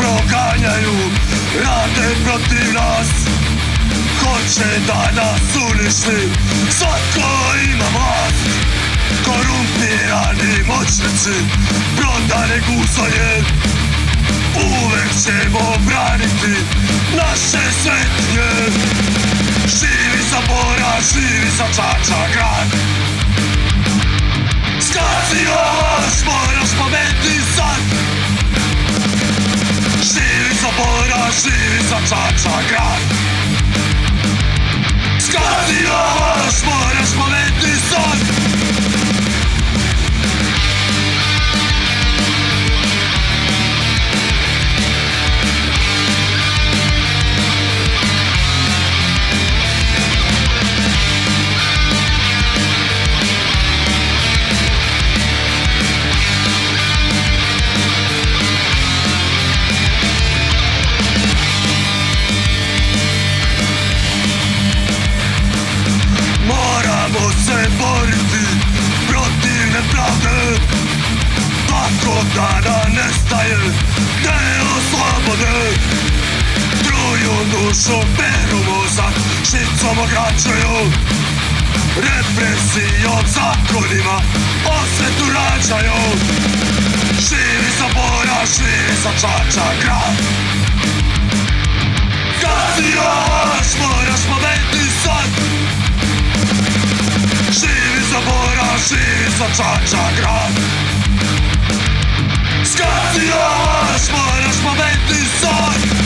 proganjaju, rade protiv nas, hoće da nas uništi. Svako ima vlast, korumpirani moćnici, prodane guzoje. Uvek ćemo braniti naše svetinje. Živi za Bora, živi za Čačak grad. Skazi ovaš, moraš pobediti sad. Živi za Bora, živi za Čačak grad. Skazi ovaš, moraš pobediti sad. Nepravde, tako dana nestaje deo slobode. Truju dušu, peru mozak, žicom ograđaju, represijom, zakonima osvetu rađaju. Živi za Bora, živi za Čačak grad. Kad još moraš pobediti sad. Živi za Bora, živi za Čačak grad. Skazi još moraš pobediti sad.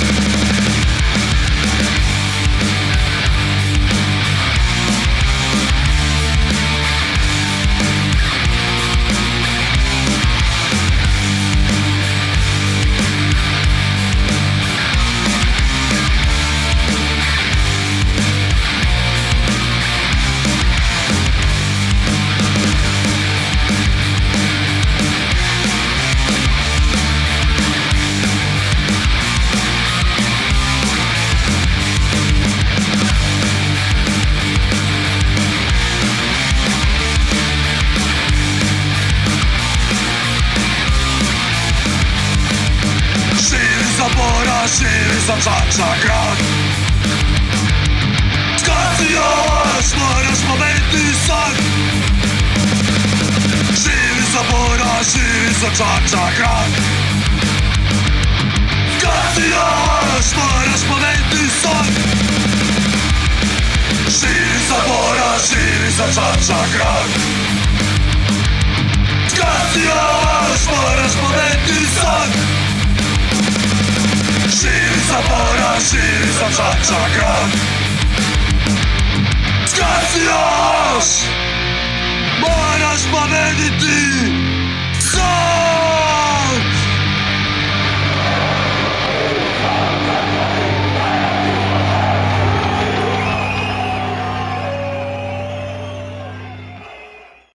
Živi za Čačak grad. Skazi još moraš pobediti sad. Živi za Bora, živi za Čačak grad. Skazi još moraš pobediti sad. Živi za Bora, živi za Čačak grad. Skazi još moraš pobediti sad. Živi za Bora, živi za Čačak grad. Skazi još moraš pobediti